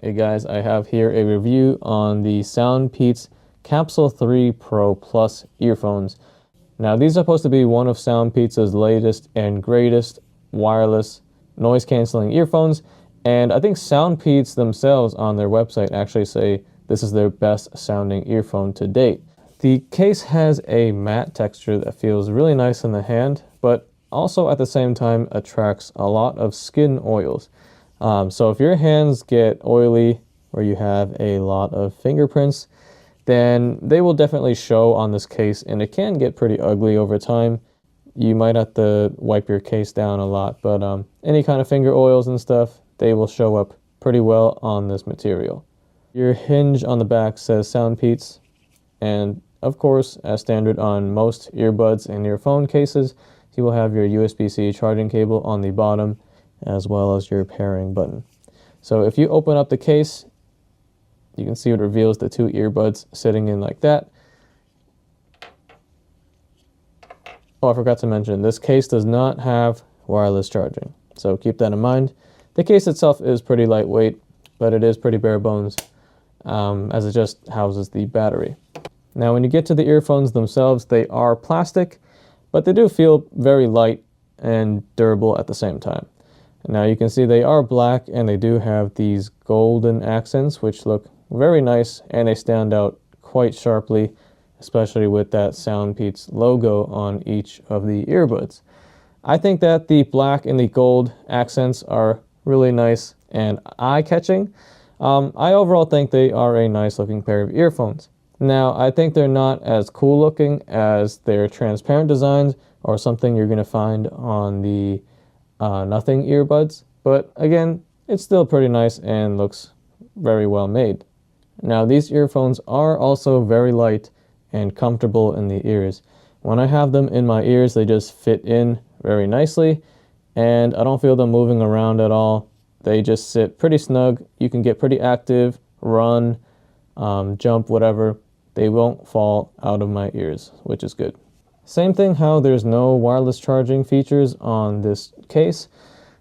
Hey guys, I have here a review on the Soundpeats Capsule3 Pro Plus earphones. Now these are supposed to be one of Soundpeats' latest and greatest wireless noise cancelling earphones, and I think Soundpeats themselves on their website actually say this is their best sounding earphone to date. The case has a matte texture that feels really nice in the hand, but also at the same time attracts a lot of skin oils. So if your hands get oily or you have a lot of fingerprints, then they will definitely show on this case, and it can get pretty ugly over time. You might have to wipe your case down a lot, but any kind of finger oils and stuff, they will show up pretty well on this material. Your hinge on the back says Soundpeats, and of course, as standard on most earbuds and earphone cases, you will have your USB-C charging cable on the bottom, as well as your pairing button. So if you open up the case, you can see it reveals the two earbuds sitting in like that. Oh, I forgot to mention, this case does not have wireless charging, so keep that in mind. The case itself is pretty lightweight, but it is pretty bare bones, as it just houses the battery. Now when you get to the earphones themselves, they are plastic, but they do feel very light and durable at the same time. Now you can see they are black, and they do have these golden accents which look very nice, and they stand out quite sharply, especially with that Soundpeats logo on each of the earbuds. I think that the black and the gold accents are really nice and eye-catching. I overall think they are a nice looking pair of earphones. Now I think they're not as cool looking as their transparent designs or something you're going to find on the Nothing earbuds, but again, it's still pretty nice and looks very well made. Now these earphones are also very light and comfortable in the ears. When I have them in my ears, they just fit in very nicely, and I don't feel them moving around at all. They just sit pretty snug. You can get pretty active, run, jump, whatever. They won't fall out of my ears, which is good. Same thing how there's no wireless charging features on this case.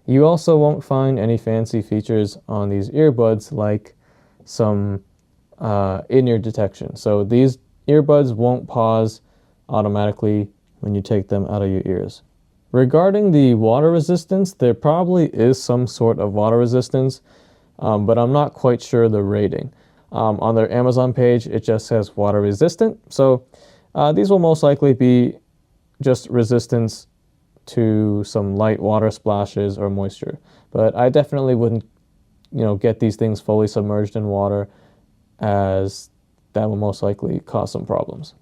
You also won't find any fancy features on these earbuds like some in-ear detection. So these earbuds won't pause automatically when you take them out of your ears. Regarding the water resistance, there probably is some sort of water resistance, but I'm not quite sure the rating. On their Amazon page, it just says water resistant. So these will most likely be just resistance to some light water splashes or moisture. But I definitely wouldn't, get these things fully submerged in water, as that will most likely cause some problems.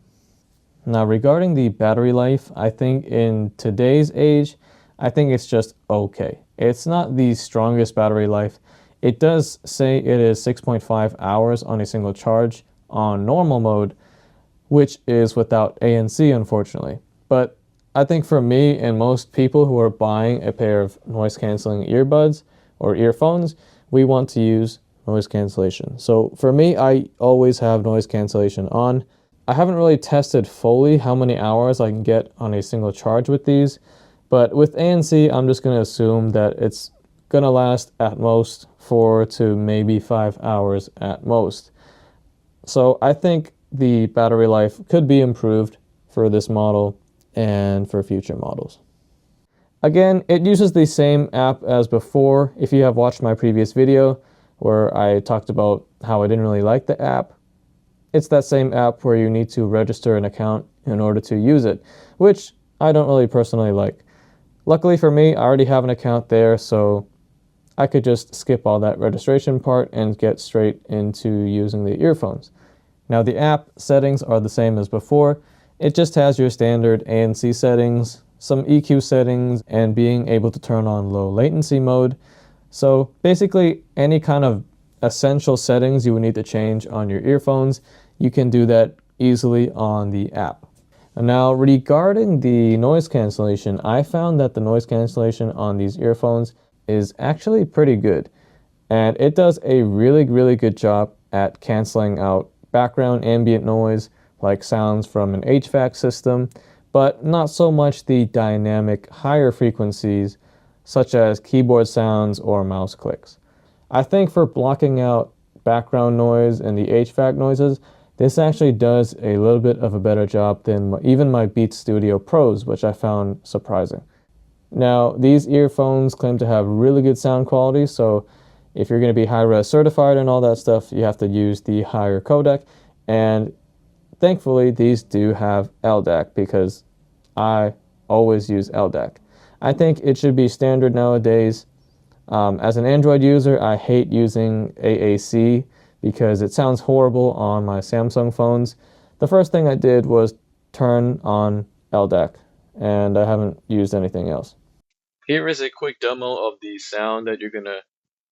Now regarding the battery life, I think in today's age, I think it's just okay. It's not the strongest battery life. It does say it is 6.5 hours on a single charge on normal mode, which is without ANC, unfortunately. But I think for me and most people who are buying a pair of noise cancelling earbuds or earphones, we want to use noise cancellation. So for me, I always have noise cancellation on. I haven't really tested fully how many hours I can get on a single charge with these, but with ANC, I'm just going to assume that it's going to last at most 4 to maybe 5 hours at most. So I think the battery life could be improved for this model and for future models. Again, it uses the same app as before. If you have watched my previous video where I talked about how I didn't really like the app, it's that same app where you need to register an account in order to use it, which I don't really personally like. Luckily for me, I already have an account there, so I could just skip all that registration part and get straight into using the earphones. Now the app settings are the same as before. It just has your standard ANC settings, some EQ settings, and being able to turn on low latency mode. So basically any kind of essential settings you would need to change on your earphones, you can do that easily on the app. And now regarding the noise cancellation, I found that the noise cancellation on these earphones is actually pretty good. And it does a really, really good job at canceling out background ambient noise, like sounds from an HVAC system, but not so much the dynamic higher frequencies such as keyboard sounds or mouse clicks. I think for blocking out background noise and the HVAC noises, this actually does a little bit of a better job than even my Beats Studio Pros, which I found surprising. Now, these earphones claim to have really good sound quality, so if you're going to be high-res certified and all that stuff, you have to use the higher codec, and thankfully, these do have LDAC because I always use LDAC. I think it should be standard nowadays. As an Android user, I hate using AAC because it sounds horrible on my Samsung phones. The first thing I did was turn on LDAC, and I haven't used anything else. Here is a quick demo of the sound that you're going to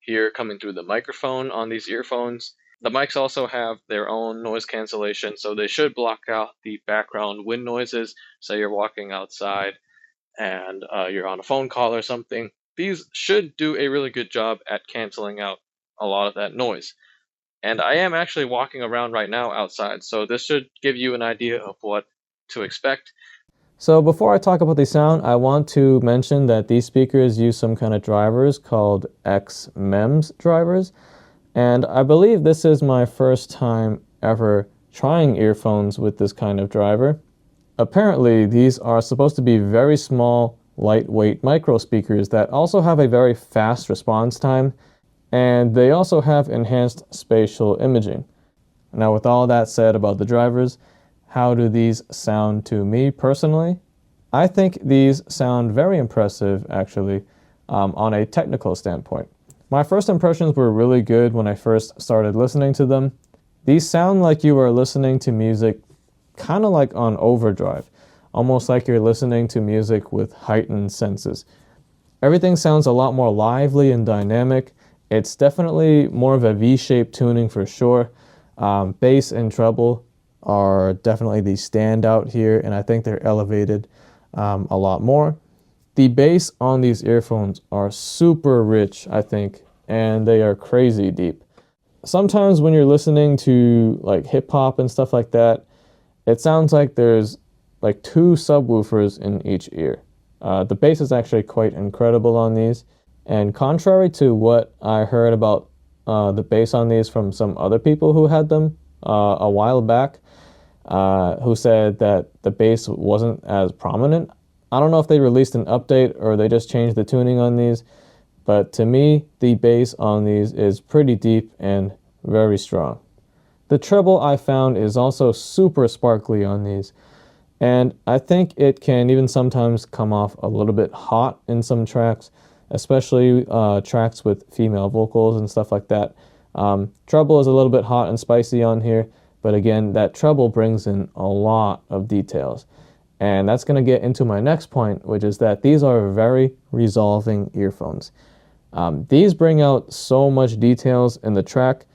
hear coming through the microphone on these earphones. The mics also have their own noise cancellation, so they should block out the background wind noises. Say you're walking outside and you're on a phone call or something. These should do a really good job at canceling out a lot of that noise. And I am actually walking around right now outside, so this should give you an idea of what to expect. So before I talk about the sound, I want to mention that these speakers use some kind of drivers called XMEMS drivers. And I believe this is my first time ever trying earphones with this kind of driver. Apparently, these are supposed to be very small, lightweight micro speakers that also have a very fast response time, and they also have enhanced spatial imaging. Now, with all that said about the drivers, how do these sound to me personally? I think these sound very impressive, actually, on a technical standpoint. My first impressions were really good when I first started listening to them. These sound like you are listening to music kind of like on overdrive, almost like you're listening to music with heightened senses. Everything sounds a lot more lively and dynamic. It's definitely more of a V-shaped tuning for sure. Bass and treble are definitely the standout here, and I think they're elevated a lot more. The bass on these earphones are super rich, I think, and they are crazy deep. Sometimes when you're listening to like hip hop and stuff like that, it sounds like there's like 2 subwoofers in each ear. The bass is actually quite incredible on these, and contrary to what I heard about the bass on these from some other people who had them a while back, who said that the bass wasn't as prominent. I don't know if they released an update or they just changed the tuning on these, but to me, the bass on these is pretty deep and very strong. The treble I found is also super sparkly on these, and I think it can even sometimes come off a little bit hot in some tracks, especially tracks with female vocals and stuff like that. Treble is a little bit hot and spicy on here, but again, that treble brings in a lot of details. And that's going to get into my next point, which is that these are very resolving earphones. These bring out so much details in the track.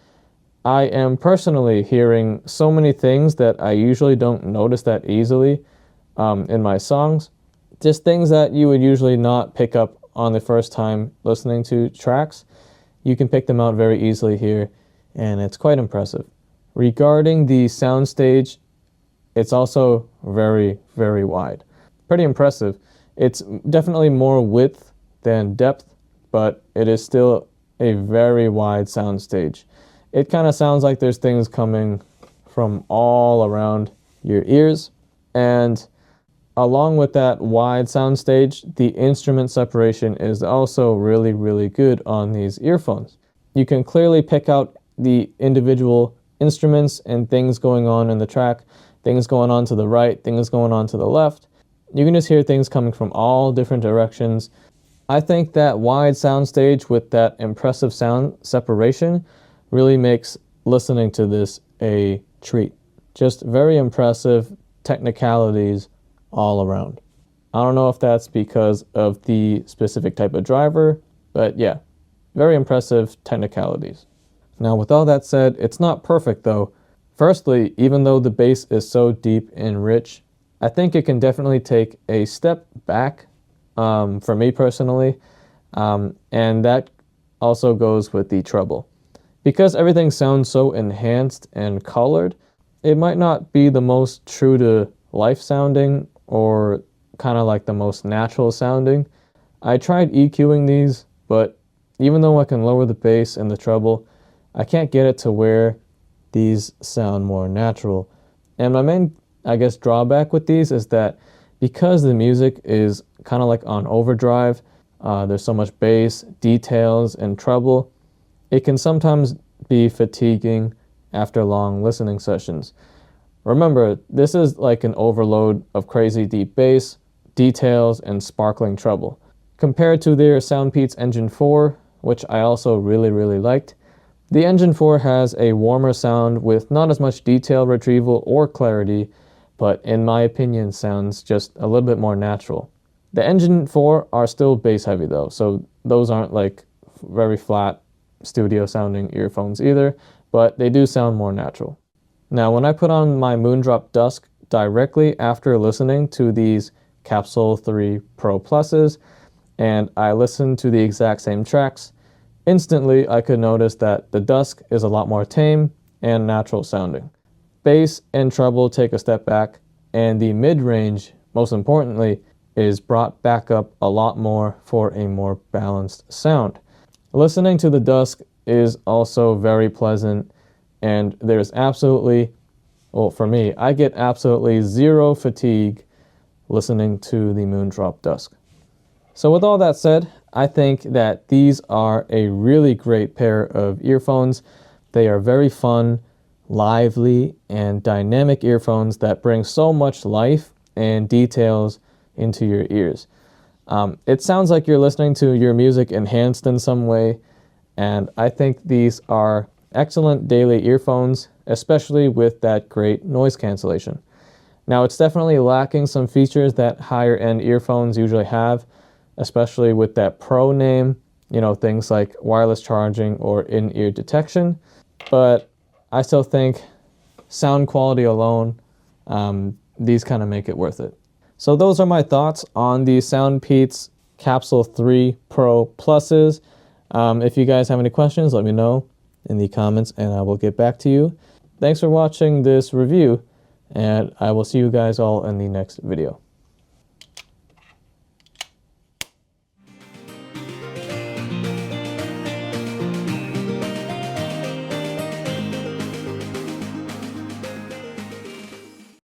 I am personally hearing so many things that I usually don't notice that easily in my songs. Just things that you would usually not pick up on the first time listening to tracks. You can pick them out very easily here, and it's quite impressive. Regarding the soundstage, it's also very, very wide. Pretty impressive. It's definitely more width than depth, but it is still a very wide soundstage. It kind of sounds like there's things coming from all around your ears. And along with that wide soundstage, the instrument separation is also really, really good on these earphones. You can clearly pick out the individual instruments and things going on in the track, things going on to the right, things going on to the left. You can just hear things coming from all different directions. I think that wide soundstage with that impressive sound separation really makes listening to this a treat. Just very impressive technicalities all around. I don't know if that's because of the specific type of driver, but yeah, very impressive technicalities. Now, with all that said, it's not perfect though. Firstly, even though the bass is so deep and rich, I think it can definitely take a step back for me personally, and that also goes with the treble. Because everything sounds so enhanced and colored, it might not be the most true to life sounding or kind of like the most natural sounding. I tried EQing these, but even though I can lower the bass and the treble, I can't get it to where these sound more natural. And my main, I guess, drawback with these is that because the music is kind of like on overdrive, there's so much bass, details, and treble, it can sometimes be fatiguing after long listening sessions. Remember, this is like an overload of crazy deep bass, details, and sparkling treble. Compared to their Soundpeats Engine 4, which I also really liked, the Engine 4 has a warmer sound with not as much detail retrieval or clarity, but in my opinion sounds just a little bit more natural. The Engine 4 are still bass heavy though, so those aren't like very flat studio sounding earphones either, but they do sound more natural. Now when I put on my Moondrop Dusk directly after listening to these Capsule3 Pro Pluses, and I listened to the exact same tracks, instantly I could notice that the Dusk is a lot more tame and natural sounding. Bass and treble take a step back, and the mid-range, most importantly, is brought back up a lot more for a more balanced sound. Listening to the Dusk is also very pleasant, and there's absolutely, well for me, I get absolutely zero fatigue listening to the Moondrop Dusk. So with all that said, I think that these are a really great pair of earphones. They are very fun, lively, and dynamic earphones that bring so much life and details into your ears. It sounds like you're listening to your music enhanced in some way, and I think these are excellent daily earphones, especially with that great noise cancellation. Now, it's definitely lacking some features that higher end earphones usually have, especially with that Pro name, you know, things like wireless charging or in-ear detection, but I still think sound quality alone, these kind of make it worth it. So those are my thoughts on the Soundpeats Capsule3 Pro Pluses. If you guys have any questions, let me know in the comments and I will get back to you. Thanks for watching this review, and I will see you guys all in the next video.